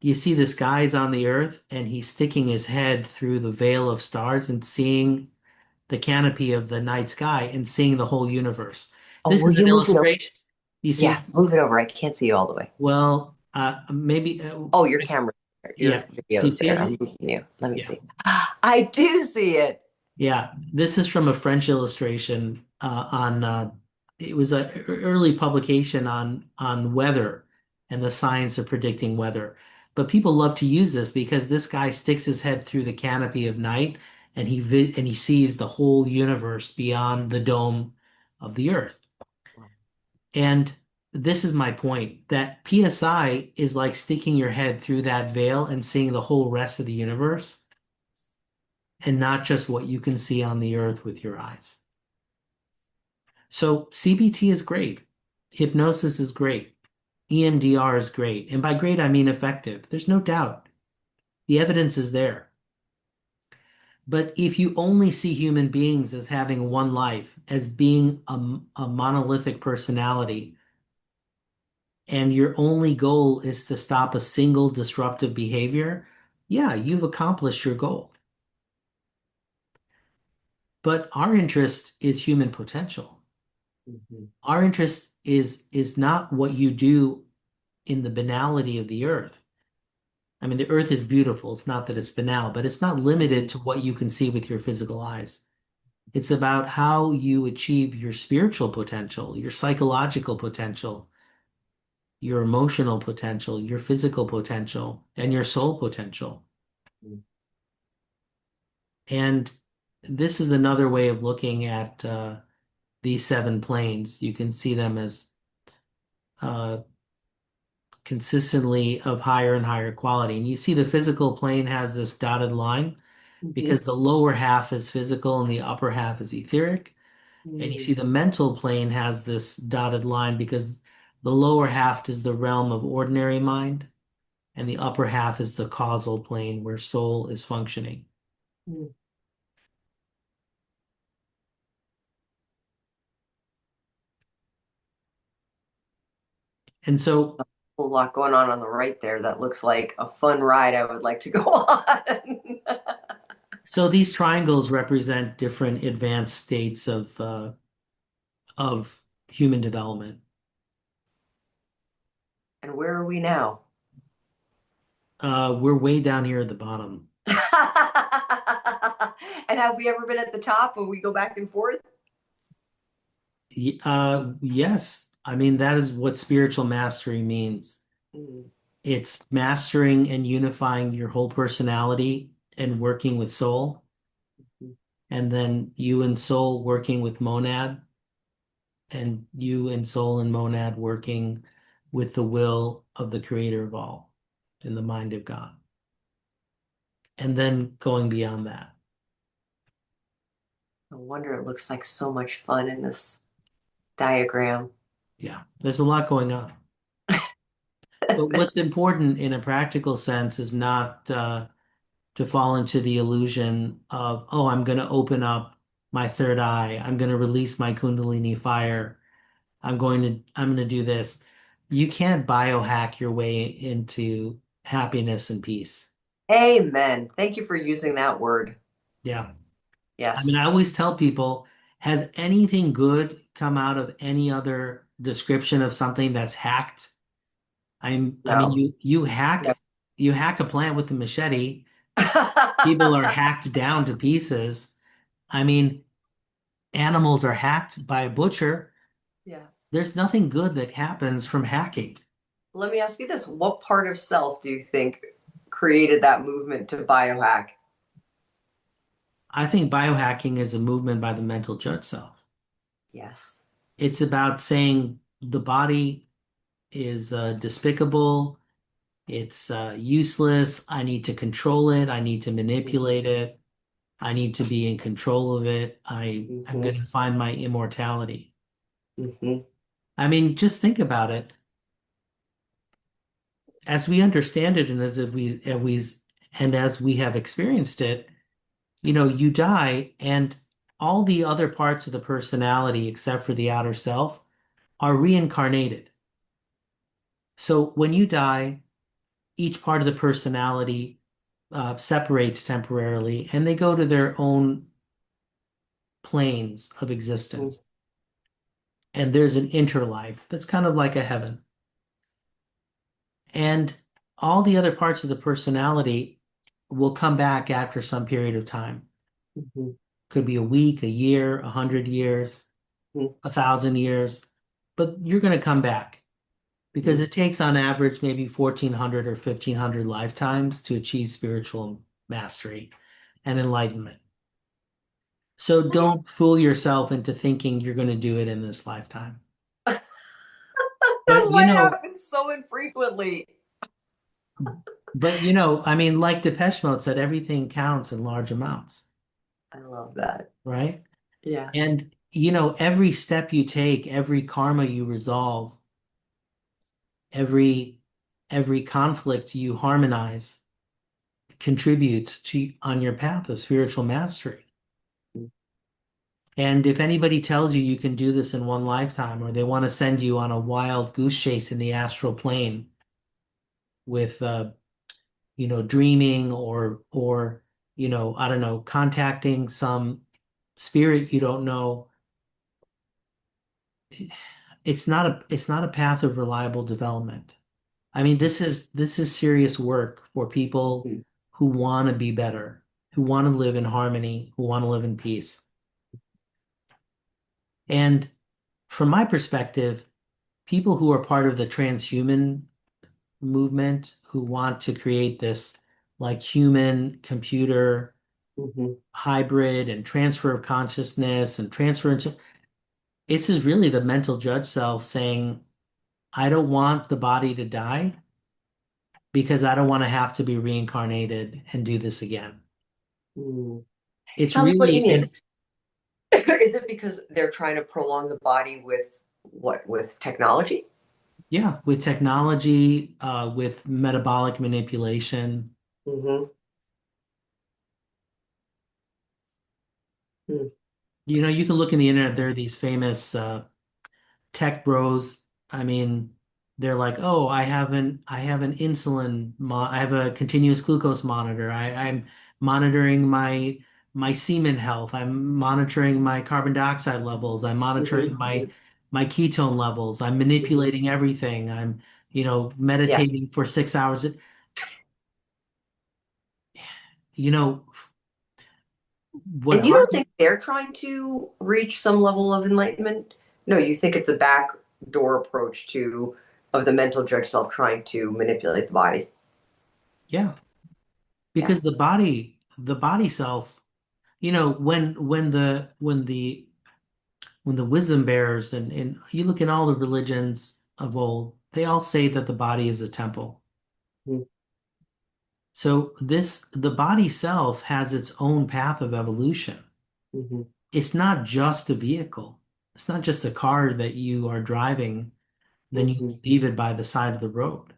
[SPEAKER 1] you see this guy's on the earth and he's sticking his head through the veil of stars and seeing the canopy of the night sky and seeing the whole universe.
[SPEAKER 2] Oh,
[SPEAKER 1] This
[SPEAKER 2] will
[SPEAKER 1] is an
[SPEAKER 2] you move it over?
[SPEAKER 1] illustration. You
[SPEAKER 2] Yeah,
[SPEAKER 1] see?
[SPEAKER 2] move it over. I can't see you all the way.
[SPEAKER 1] Well, maybe,
[SPEAKER 2] Oh, your camera,
[SPEAKER 1] yeah.
[SPEAKER 2] your
[SPEAKER 1] Do you
[SPEAKER 2] video's
[SPEAKER 1] see
[SPEAKER 2] there.
[SPEAKER 1] it?
[SPEAKER 2] I'm moving you. Let me
[SPEAKER 1] Yeah.
[SPEAKER 2] see. I do see it.
[SPEAKER 1] Yeah, this is from a French illustration on it was a early publication on weather and the science of predicting weather. But people love to use this because this guy sticks his head through the canopy of night and he sees the whole universe beyond the dome of the earth. And this is my point that PSI is like sticking your head through that veil and seeing the whole rest of the universe and not just what you can see on the earth with your eyes. So CBT is great. Hypnosis is great. EMDR is great. And by great, I mean effective. There's no doubt. The evidence is there. But if you only see human beings as having one life, as being a monolithic personality, and your only goal is to stop a single disruptive behavior, yeah, you've accomplished your goal. But our interest is human potential.
[SPEAKER 2] Mhm.
[SPEAKER 1] Our interest is not what you do in the banality of the earth. I mean, the earth is beautiful. It's not that it's banal, but it's not limited
[SPEAKER 2] Mhm.
[SPEAKER 1] to what you can see with your physical eyes. It's about how you achieve your spiritual potential, your psychological potential, your emotional potential, your physical potential, and your soul potential. And this is another way of looking at these seven planes. You can see them as uh, consistently of higher and higher quality. And you see the physical plane has this dotted line
[SPEAKER 2] Mhm.
[SPEAKER 1] because the lower half is physical and the upper half is etheric. And you see
[SPEAKER 2] Mhm.
[SPEAKER 1] the mental plane has this dotted line because the lower half is the realm of ordinary mind, and the upper half is the causal plane where soul is functioning.
[SPEAKER 2] Mhm.
[SPEAKER 1] And so,
[SPEAKER 2] A whole lot going on the right there. That looks like a fun ride I would like to go on.
[SPEAKER 1] so these triangles represent different advanced states of human development.
[SPEAKER 2] And where are we now?
[SPEAKER 1] We're way down here at the bottom.
[SPEAKER 2] And have we ever been at the top when we go back and forth?
[SPEAKER 1] Yes, I mean that is what spiritual mastery means.
[SPEAKER 2] Mhm.
[SPEAKER 1] It's mastering and unifying your whole personality and working with soul, and then you and soul working with monad, and you and soul and monad working with the will of the creator of all in the mind of God, and then going beyond that.
[SPEAKER 2] No wonder it looks like so much fun in this diagram.
[SPEAKER 1] Yeah, there's a lot going on. But what's important in a practical sense is not to fall into the illusion of, oh, I'm going to open up my third eye. I'm going to release my Kundalini fire. I'm going to do this. You can't biohack your way into happiness and peace.
[SPEAKER 2] Amen. Thank you for using that word.
[SPEAKER 1] Yeah. I mean,
[SPEAKER 2] Yes.
[SPEAKER 1] I always tell people, has anything good come out of any other description of something that's hacked? I mean,
[SPEAKER 2] No. No.
[SPEAKER 1] you hack a plant with a machete. People are hacked down to pieces. I mean, animals are hacked by a butcher.
[SPEAKER 2] Yeah.
[SPEAKER 1] There's nothing good that happens from hacking.
[SPEAKER 2] Let me ask you this. What part of self do you think created that movement to biohack?
[SPEAKER 1] I think biohacking is a movement by the mental judge self.
[SPEAKER 2] Yes.
[SPEAKER 1] It's about saying the body is despicable, it's useless. I need to control it, I need to manipulate it, I need to be in control of it. I'm
[SPEAKER 2] Mm-hmm.
[SPEAKER 1] going to find my immortality.
[SPEAKER 2] Mm-hmm.
[SPEAKER 1] I mean, just think about it. As we understand it and as we have experienced it, you die and all the other parts of the personality, except for the outer self, are reincarnated. So when you die, each part of the personality separates temporarily and they go to their own planes of existence. And there's an interlife that's kind of like a heaven. And all the other parts of the personality will come back after some period of time.
[SPEAKER 2] Mm-hmm.
[SPEAKER 1] Could be a week, a year, 100 years, 1,000 years, but you're going to come back because
[SPEAKER 2] Mm-hmm.
[SPEAKER 1] it takes on average maybe 1,400 or 1,500 lifetimes to achieve spiritual mastery and enlightenment. So don't fool yourself into thinking you're going to do it in this lifetime.
[SPEAKER 2] That's
[SPEAKER 1] But
[SPEAKER 2] why it happens so infrequently.
[SPEAKER 1] I mean, like Depeche Mode said, everything counts in large amounts,
[SPEAKER 2] I love that.
[SPEAKER 1] right?
[SPEAKER 2] Yes.
[SPEAKER 1] And every step you take, every karma you resolve, every every conflict you harmonize contributes to on your path of spiritual mastery. And if anybody tells you you can do this in one lifetime, or they want to send you on a wild goose chase in the astral plane with dreaming or I don't know, contacting some spirit you don't know, it's not a path of reliable development. I mean, this is serious work for people
[SPEAKER 2] Mhm.
[SPEAKER 1] who want to be better, who want to live in harmony, who want to live in peace. And from my perspective, people who are part of the transhuman movement, who want to create this like human computer
[SPEAKER 2] Mhm.
[SPEAKER 1] hybrid and transfer of consciousness and transfer into it's just really the mental judge self saying, I don't want the body to die because I don't want to have to be reincarnated and do this again.
[SPEAKER 2] Mm.
[SPEAKER 1] It's
[SPEAKER 2] Tell me what you
[SPEAKER 1] really,
[SPEAKER 2] mean.
[SPEAKER 1] and
[SPEAKER 2] Is it because they're trying to prolong the body with what? With technology?
[SPEAKER 1] yeah, with technology, with metabolic manipulation,
[SPEAKER 2] Hmm.
[SPEAKER 1] you can look in the internet, there are these famous tech bros. I mean, they're like, oh, I have an I have a continuous glucose monitor. I'm monitoring my semen health. I'm monitoring my carbon dioxide levels. I'm monitoring
[SPEAKER 2] Hmm.
[SPEAKER 1] my ketone levels. I'm
[SPEAKER 2] Hmm.
[SPEAKER 1] manipulating everything. I'm,
[SPEAKER 2] Yeah.
[SPEAKER 1] meditating for 6 hours. You know, what
[SPEAKER 2] And you
[SPEAKER 1] hard
[SPEAKER 2] don't think they're trying to reach some level of enlightenment? No, you think it's a backdoor approach to of the mental judge self trying to manipulate the body.
[SPEAKER 1] yeah,
[SPEAKER 2] Yeah.
[SPEAKER 1] because the body self, when the wisdom bearers and you look in all the religions of old, they all say that the body is a temple.
[SPEAKER 2] Mm-hmm.
[SPEAKER 1] So the body self has its own path of evolution.
[SPEAKER 2] Mm-hmm.
[SPEAKER 1] It's not just a vehicle. It's not just a car that you are driving, then you
[SPEAKER 2] Mm-hmm.
[SPEAKER 1] leave it by the side of the road.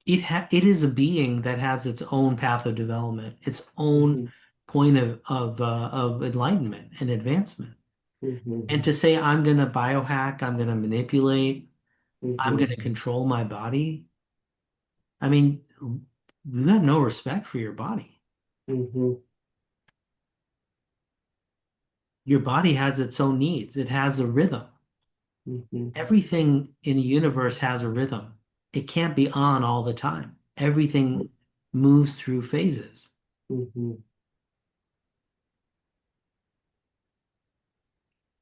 [SPEAKER 1] It is a being that has its own path of development, its own
[SPEAKER 2] Mm-hmm.
[SPEAKER 1] point of enlightenment and advancement.
[SPEAKER 2] Mm-hmm.
[SPEAKER 1] And to say I'm going to biohack, I'm going to manipulate, I'm
[SPEAKER 2] Mm-hmm.
[SPEAKER 1] going to control my body. I mean, you have no respect for your body.
[SPEAKER 2] Mm-hmm.
[SPEAKER 1] Your body has its own needs. It has a rhythm.
[SPEAKER 2] Mm-hmm.
[SPEAKER 1] Everything in the universe has a rhythm. It can't be on all the time. Everything moves through phases.
[SPEAKER 2] Mm-hmm.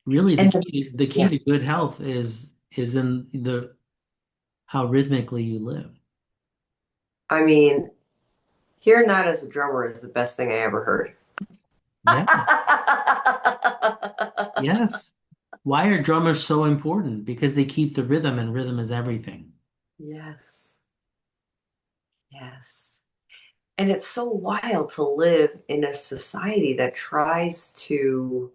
[SPEAKER 1] Really, the
[SPEAKER 2] And the,
[SPEAKER 1] key the key
[SPEAKER 2] yeah,
[SPEAKER 1] to good health is in the how rhythmically you live.
[SPEAKER 2] I mean, hearing that as a drummer is the best thing I ever heard.
[SPEAKER 1] Yeah. Yes. Why are drummers so important? Because they keep the rhythm, and rhythm is everything.
[SPEAKER 2] Yes. Yes. And it's so wild to live in a society that tries to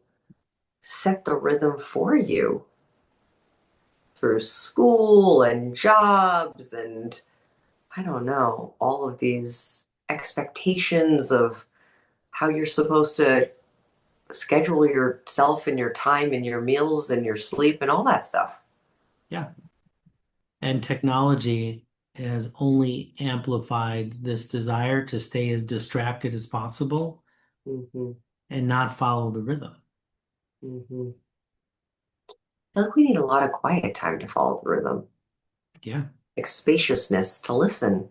[SPEAKER 2] set the rhythm for you through school and jobs and I don't know, all of these expectations of how you're supposed to schedule yourself and your time and your meals and your sleep and all that stuff.
[SPEAKER 1] Yeah. And technology has only amplified this desire to stay as distracted as possible
[SPEAKER 2] Hmm.
[SPEAKER 1] and not follow the rhythm.
[SPEAKER 2] Hmm. I think we need a lot of quiet time to follow the rhythm,
[SPEAKER 1] Yeah.
[SPEAKER 2] like spaciousness to listen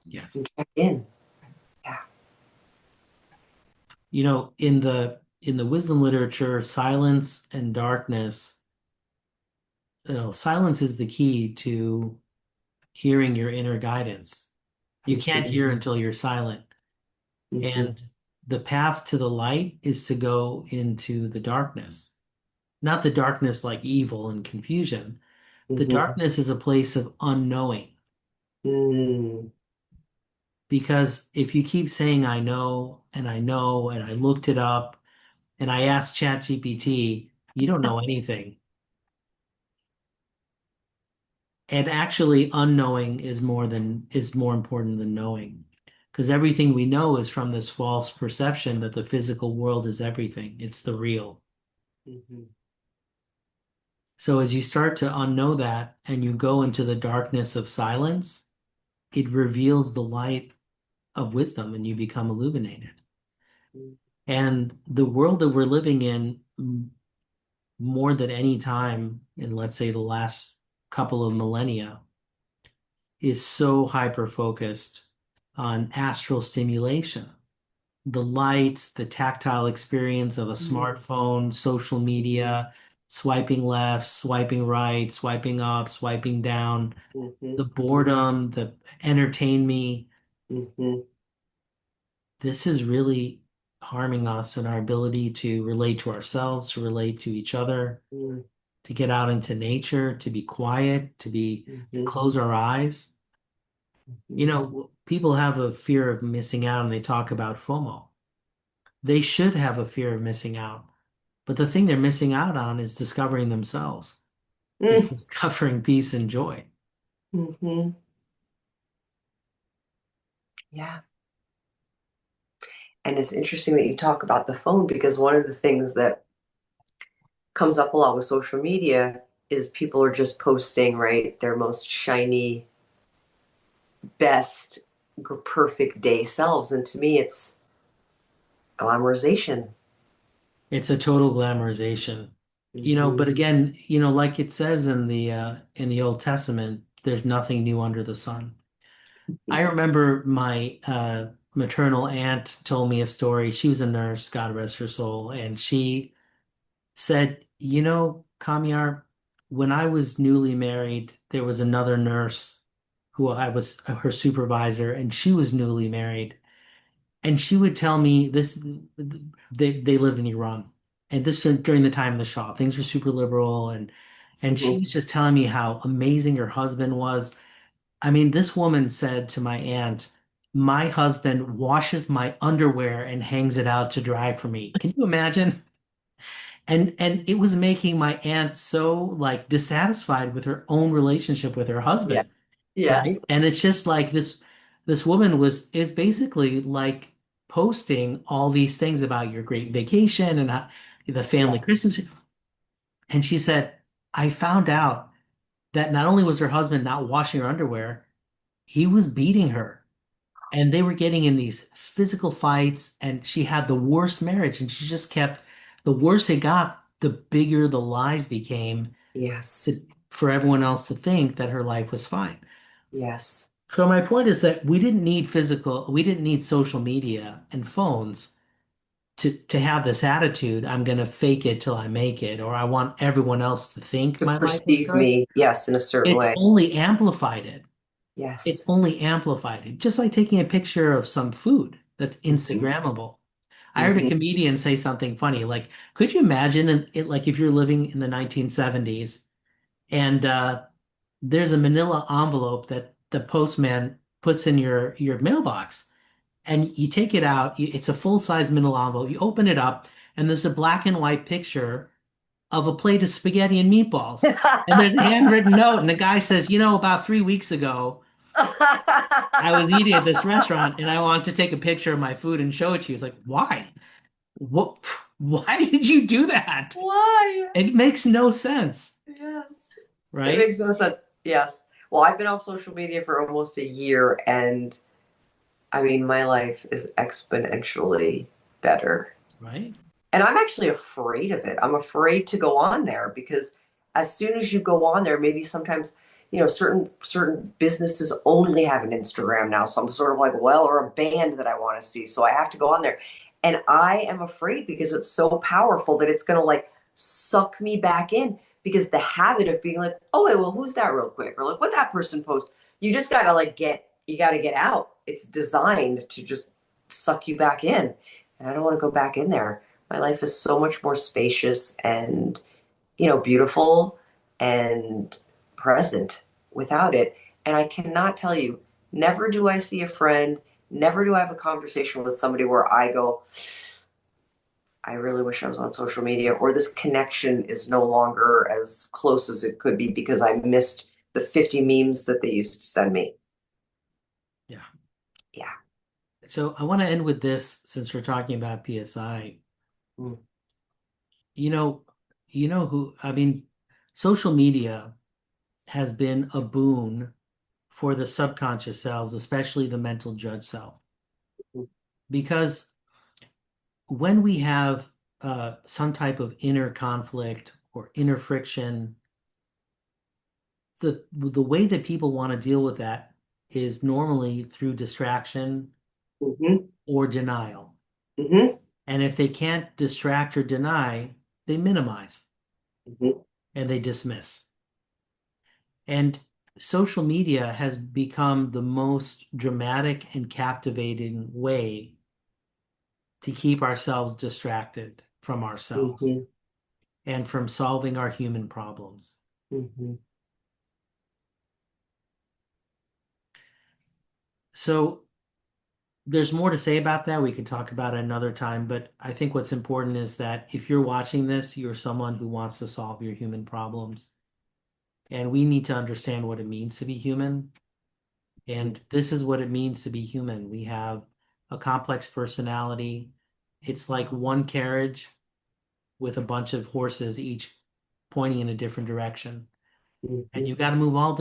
[SPEAKER 1] Yes.
[SPEAKER 2] and check in. Yeah.
[SPEAKER 1] In the wisdom literature, silence and darkness, silence is the key to hearing your inner guidance. You can't
[SPEAKER 2] Hmm.
[SPEAKER 1] hear until you're silent.
[SPEAKER 2] Hmm.
[SPEAKER 1] And the path to the light is to go into the darkness. Not the darkness like evil and confusion. The
[SPEAKER 2] Hmm.
[SPEAKER 1] darkness is a place of unknowing.
[SPEAKER 2] Mm.
[SPEAKER 1] Because if you keep saying, I know, and I looked it up, and I asked ChatGPT, you don't know anything. And actually, unknowing is more important than knowing. Because everything we know is from this false perception that the physical world is everything. It's the real.
[SPEAKER 2] Hmm.
[SPEAKER 1] So as you start to unknow that and you go into the darkness of silence, it reveals the light of wisdom and you become illuminated. And the world that we're living in, more than any time in, let's say, the last couple of millennia, is so hyper focused on astral stimulation. The lights, the tactile experience of a smartphone, social media, swiping left, swiping right, swiping up, swiping down,
[SPEAKER 2] Mm-hmm.
[SPEAKER 1] the boredom, the entertain me.
[SPEAKER 2] Mm-hmm.
[SPEAKER 1] This is really harming us and our ability to relate to ourselves, to relate to each other, to get out into nature, to be quiet, to
[SPEAKER 2] Mm-hmm.
[SPEAKER 1] close our eyes. You know, people have a fear of missing out and they talk about FOMO. They should have a fear of missing out. But the thing they're missing out on is discovering themselves. It's
[SPEAKER 2] Mm-hmm.
[SPEAKER 1] discovering peace and joy.
[SPEAKER 2] Mm-hmm. Yeah. And it's interesting that you talk about the phone because one of the things that comes up a lot with social media is people are just posting, right, their most shiny, best, perfect day selves. And to me, it's glamorization.
[SPEAKER 1] It's a total glamorization. You know,
[SPEAKER 2] Mm-hmm.
[SPEAKER 1] but again, you know, like it says in the Old Testament, there's nothing new under the sun. I remember my maternal aunt told me a story. She was a nurse, God rest her soul, and she said, "You know, Kamyar, when I was newly married, there was another nurse who I was her supervisor, and she was newly married. And she would tell me this, they lived in Iran. And this was during the time of the Shah. Things were super liberal, and she
[SPEAKER 2] Mm-hmm.
[SPEAKER 1] was just telling me how amazing her husband was. I mean, this woman said to my aunt, "My husband washes my underwear and hangs it out to dry for me." Can you imagine? And it was making my aunt so like dissatisfied with her own relationship with her
[SPEAKER 2] Yeah.
[SPEAKER 1] husband,
[SPEAKER 2] Yes.
[SPEAKER 1] right? And it's just like this woman was is basically like posting all these things about your great vacation and the family
[SPEAKER 2] Yeah.
[SPEAKER 1] Christmas. And she said, I found out that not only was her husband not washing her underwear, he was beating her. And they were getting in these physical fights, and she had the worst marriage, and she just kept the worse it got, the bigger the lies became
[SPEAKER 2] Yes.
[SPEAKER 1] to, for everyone else to think that her life was fine.
[SPEAKER 2] Yes.
[SPEAKER 1] So my point is that we didn't need social media and phones to have this attitude. I'm going to fake it till I make it, or I want everyone else to think
[SPEAKER 2] To
[SPEAKER 1] my life is
[SPEAKER 2] perceive
[SPEAKER 1] good.
[SPEAKER 2] me, yes, in a certain
[SPEAKER 1] It's
[SPEAKER 2] way.
[SPEAKER 1] only amplified it. It
[SPEAKER 2] Yes.
[SPEAKER 1] only amplified it. Just like taking a picture of some food that's
[SPEAKER 2] Mm-hmm.
[SPEAKER 1] Instagrammable. I heard a
[SPEAKER 2] Mm-hmm.
[SPEAKER 1] comedian say something funny, like, could you imagine it like if you're living in the 1970s and there's a manila envelope that the postman puts in your mailbox and you take it out, it's a full-size manila envelope, you open it up and there's a black and white picture of a plate of spaghetti and meatballs. And there's a handwritten note and the guy says, you know, about 3 weeks ago, I was eating at this restaurant and I wanted to take a picture of my food and show it to you. It's like, why? What? Why did you do that?
[SPEAKER 2] Why?
[SPEAKER 1] It makes no sense,
[SPEAKER 2] Yes. It
[SPEAKER 1] right?
[SPEAKER 2] makes no sense. Yes. Well, I've been off social media for almost a year, and I mean, my life is exponentially better.
[SPEAKER 1] Right?
[SPEAKER 2] And I'm actually afraid of it. I'm afraid to go on there because as soon as you go on there, maybe sometimes, certain businesses only have an Instagram now. So I'm sort of like, well, or a band that I want to see. So I have to go on there. And I am afraid because it's so powerful that it's going to like suck me back in because the habit of being like, oh, wait, well, who's that real quick? Or like, what that person post? You just got to you got to get out. It's designed to just suck you back in. And I don't want to go back in there. My life is so much more spacious and, beautiful and present without it. And I cannot tell you, never do I see a friend, never do I have a conversation with somebody where I go, I really wish I was on social media, or this connection is no longer as close as it could be because I missed the 50 memes that they used to send me.
[SPEAKER 1] Yeah.
[SPEAKER 2] Yeah.
[SPEAKER 1] So I want to end with this since we're talking about PSI.
[SPEAKER 2] Mm.
[SPEAKER 1] You know, you know who, I mean, social media has been a boon for the subconscious selves, especially the mental judge self. Because when we have some type of inner conflict or inner friction, the way that people want to deal with that is normally through distraction
[SPEAKER 2] Hmm.
[SPEAKER 1] or denial.
[SPEAKER 2] Hmm.
[SPEAKER 1] And if they can't distract or deny, they minimize
[SPEAKER 2] Hmm.
[SPEAKER 1] and they dismiss. And social media has become the most dramatic and captivating way to keep ourselves distracted from ourselves
[SPEAKER 2] Hmm.
[SPEAKER 1] and from solving our human problems.
[SPEAKER 2] Hmm.
[SPEAKER 1] So there's more to say about that. We can talk about it another time, but I think what's important is that if you're watching this, you're someone who wants to solve your human problems. And we need to understand what it means to be human. And this is what it means to be human. We have a complex personality. It's like one carriage with a bunch of horses, each pointing in a different direction. And
[SPEAKER 2] Hmm.
[SPEAKER 1] you got to move all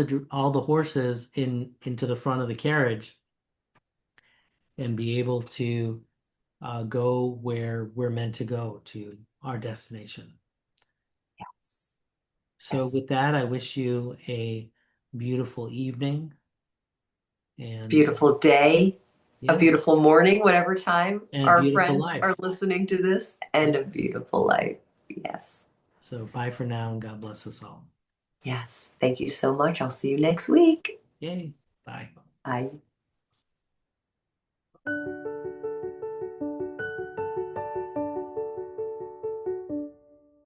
[SPEAKER 1] the horses into the front of the carriage and be able to go where we're meant to go to our destination.
[SPEAKER 2] Yes.
[SPEAKER 1] So
[SPEAKER 2] Yes.
[SPEAKER 1] with that, I wish you a beautiful evening and
[SPEAKER 2] Beautiful day, a
[SPEAKER 1] yeah,
[SPEAKER 2] beautiful morning, whatever time
[SPEAKER 1] and a
[SPEAKER 2] our
[SPEAKER 1] beautiful
[SPEAKER 2] friends
[SPEAKER 1] life.
[SPEAKER 2] are listening to this,
[SPEAKER 1] Yeah.
[SPEAKER 2] and a beautiful life. Yes.
[SPEAKER 1] So bye for now and God bless us all.
[SPEAKER 2] Yes. Thank you so much. I'll see you next week.
[SPEAKER 1] Yay. Bye.
[SPEAKER 2] Bye.